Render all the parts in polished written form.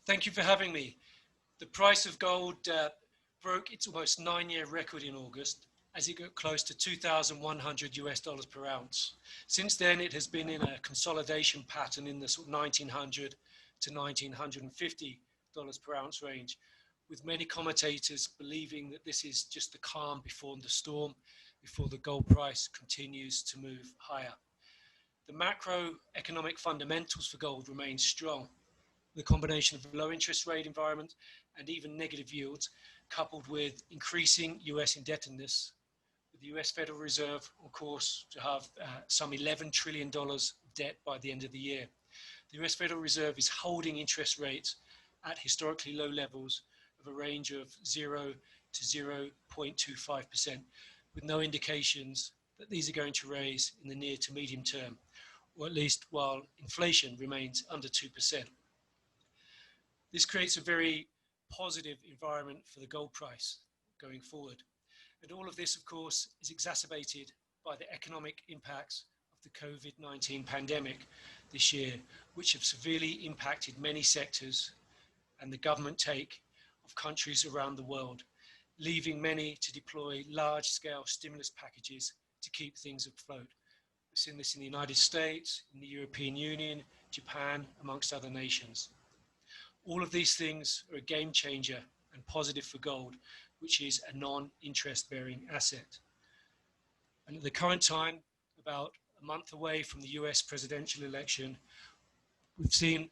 Thank you for having me. The price of gold broke its almost 9-year record in August as it got close to 2,100 US dollars per ounce. Since then, it has been in a consolidation pattern in the sort of 1,900 to 1,950 dollars per ounce range, with many commentators believing that this is just the calm before the storm, before the gold price continues to move higher. The macroeconomic fundamentals for gold remain strong. The combination of low interest rate environment and even negative yields, coupled with increasing US indebtedness, with the US Federal Reserve on course to have some $11 trillion of debt by the end of the year. The US Federal Reserve is holding interest rates at historically low levels of a range of 0 to 0.25%, with no indications that these are going to raise in the near to medium term, or at least while inflation remains under 2%. This creates a very positive environment for the gold price going forward. And all of this, of course, is exacerbated by the economic impacts of the COVID-19 pandemic this year, which have severely impacted many sectors and the government take of countries around the world, leaving many to deploy large-scale stimulus packages to keep things afloat. We've seen this in the United States, in the European Union, Japan, amongst other nations. All of these things are a game changer and positive for gold, which is a non-interest bearing asset. And at the current time, about a month away from the US presidential election, we've seen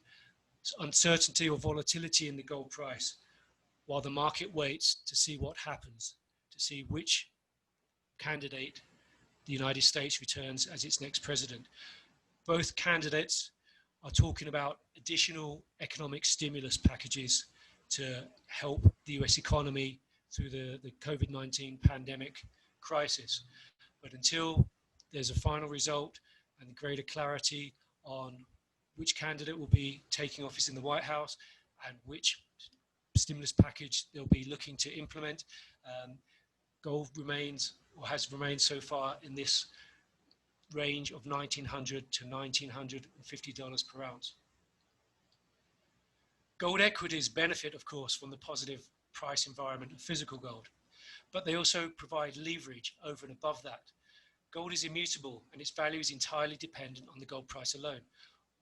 uncertainty or volatility in the gold price while the market waits to see what happens, to see which candidate the United States returns as its next president. Both candidates are talking about additional economic stimulus packages to help the US economy through the COVID-19 pandemic crisis. But until there's a final result and greater clarity on which candidate will be taking office in the White House and which stimulus package they'll be looking to implement, gold remains, or has remained so far, in this range of $1,900 to $1,950 per ounce. Gold equities benefit, of course, from the positive price environment of physical gold, but they also provide leverage over and above that. Gold is immutable and its value is entirely dependent on the gold price alone,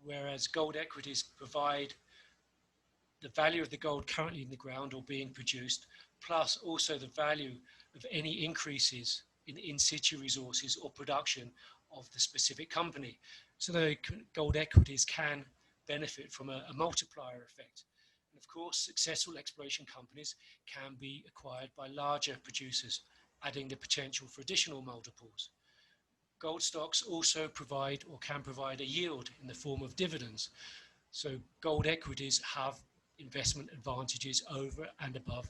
whereas gold equities provide the value of the gold currently in the ground or being produced, plus also the value of any increases in in-situ resources or production of the specific company. So the gold equities can benefit from a multiplier effect. And of course, successful exploration companies can be acquired by larger producers, adding the potential for additional multiples. Gold stocks also provide or can provide a yield in the form of dividends. So gold equities have investment advantages over and above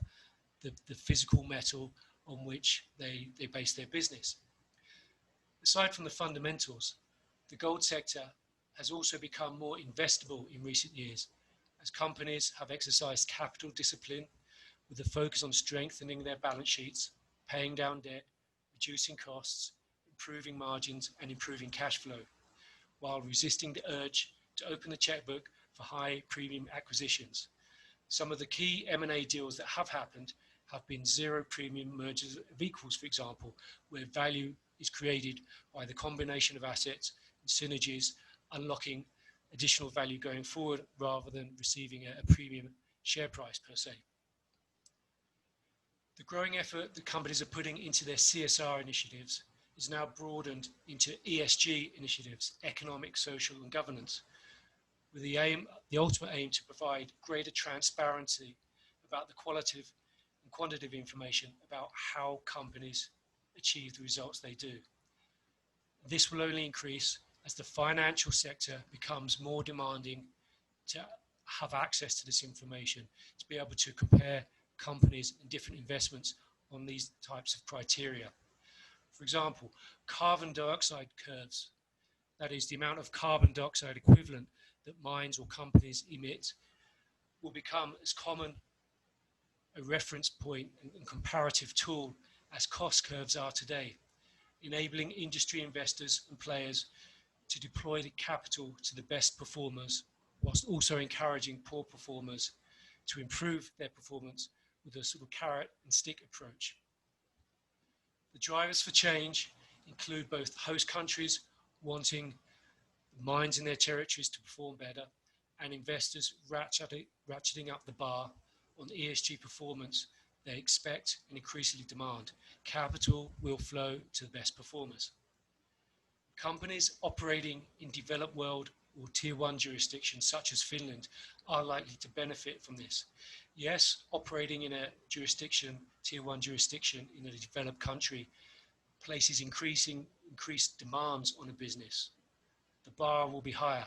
the physical metal on which they base their business. Aside from the fundamentals, the gold sector has also become more investable in recent years as companies have exercised capital discipline with a focus on strengthening their balance sheets, paying down debt, reducing costs, improving margins and improving cash flow, while resisting the urge to open the checkbook for high premium acquisitions. Some of the key M&A deals that have happened have been zero premium mergers of equals, for example, where value is created by the combination of assets and synergies, unlocking additional value going forward rather than receiving a premium share price per se. The growing effort that companies are putting into their CSR initiatives is now broadened into ESG initiatives, economic, social and governance, with the ultimate aim to provide greater transparency about the qualitative and quantitative information about how companies achieve the results they do. This will only increase as the financial sector becomes more demanding to have access to this information, to be able to compare companies and different investments on these types of criteria. For example, carbon dioxide curves, that is the amount of carbon dioxide equivalent that mines or companies emit, will become as common a reference point and comparative tool as cost curves are today, enabling industry investors and players to deploy the capital to the best performers, whilst also encouraging poor performers to improve their performance with a sort of carrot and stick approach. The drivers for change include both host countries wanting mines in their territories to perform better and investors ratcheting up the bar on ESG performance they expect and increasingly demand. Capital will flow to the best performers. Companies operating in developed world or tier 1 jurisdictions such as Finland are likely to benefit from this. Yes, operating in a jurisdiction, tier 1 jurisdiction in a developed country places increased demands on a business. The bar will be higher,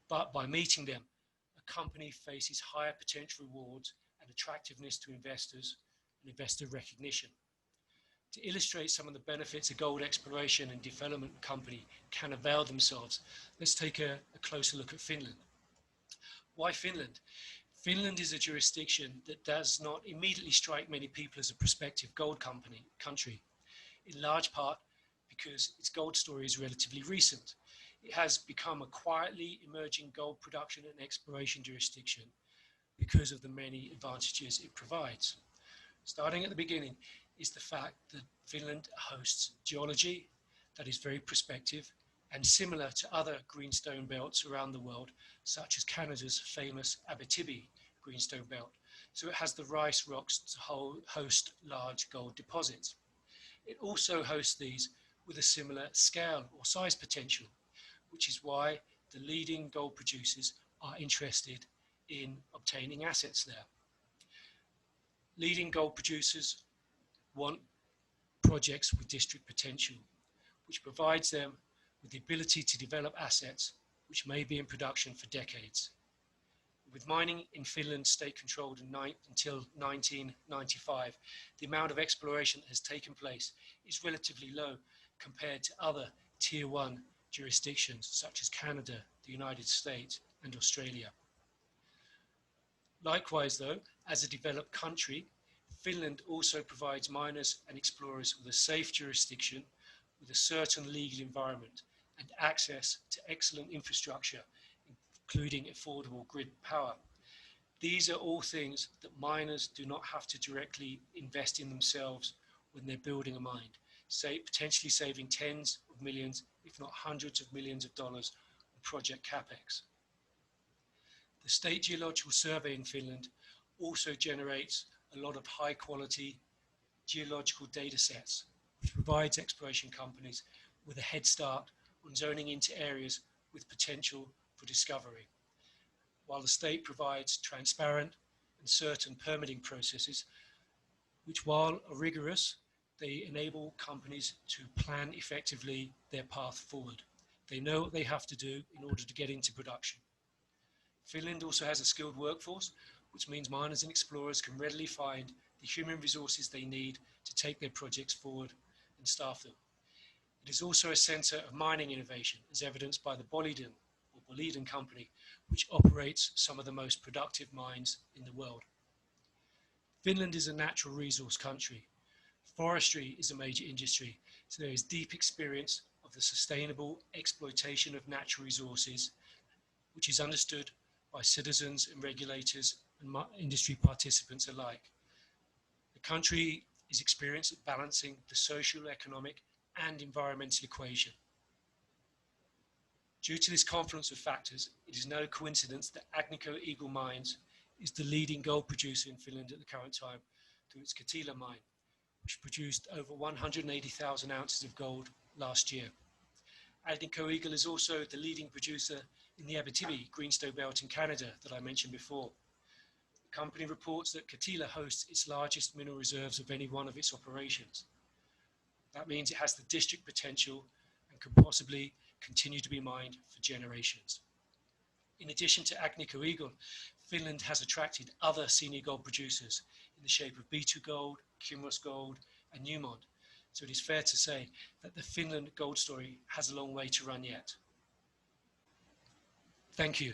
but by meeting them, a company faces higher potential rewards and attractiveness to investors and investor recognition. To illustrate some of the benefits a gold exploration and development company can avail themselves, let's take a closer look at Finland. Why Finland? Finland is a jurisdiction that does not immediately strike many people as a prospective gold country, in large part because its gold story is relatively recent. It has become a quietly emerging gold production and exploration jurisdiction because of the many advantages it provides. Starting at the beginning is the fact that Finland hosts geology that is very prospective and similar to other greenstone belts around the world, such as Canada's famous Abitibi greenstone belt. So it has the rice rocks to host large gold deposits. It also hosts these with a similar scale or size potential, which is why the leading gold producers are interested in obtaining assets there. Leading gold producers want projects with district potential, which provides them with the ability to develop assets which may be in production for decades. With mining in Finland state-controlled until 1995, the amount of exploration that has taken place is relatively low compared to other tier 1 jurisdictions such as Canada, the United States, and Australia. Likewise, though, as a developed country, Finland also provides miners and explorers with a safe jurisdiction, with a certain legal environment, and access to excellent infrastructure, including affordable grid power. These are all things that miners do not have to directly invest in themselves when they're building a mine, potentially saving tens of millions, if not hundreds of millions of dollars on project capex. The State Geological Survey in Finland also generates a lot of high quality geological data sets, which provides exploration companies with a head start on zoning into areas with potential for discovery. While the state provides transparent and certain permitting processes, which while are rigorous, they enable companies to plan effectively their path forward. They know what they have to do in order to get into production. Finland also has a skilled workforce, which means miners and explorers can readily find the human resources they need to take their projects forward and staff them. It is also a centre of mining innovation, as evidenced by the Boliden company, which operates some of the most productive mines in the world. Finland is a natural resource country. Forestry is a major industry, so there is deep experience of the sustainable exploitation of natural resources, which is understood by citizens and regulators and industry participants alike. The country is experienced at balancing the social, economic, and environmental equation. Due to this confluence of factors, it is no coincidence that Agnico Eagle Mines is the leading gold producer in Finland at the current time through its Kittilä mine, which produced over 180,000 ounces of gold last year. Agnico Eagle is also the leading producer in the Abitibi greenstone belt in Canada that I mentioned before. The company reports that Kittilä hosts its largest mineral reserves of any one of its operations. That means it has the district potential and can possibly continue to be mined for generations. In addition to Agnico Eagle, Finland has attracted other senior gold producers in the shape of B2Gold, Kinross Gold, and Newmont. So it is fair to say that the Finland gold story has a long way to run yet. Thank you.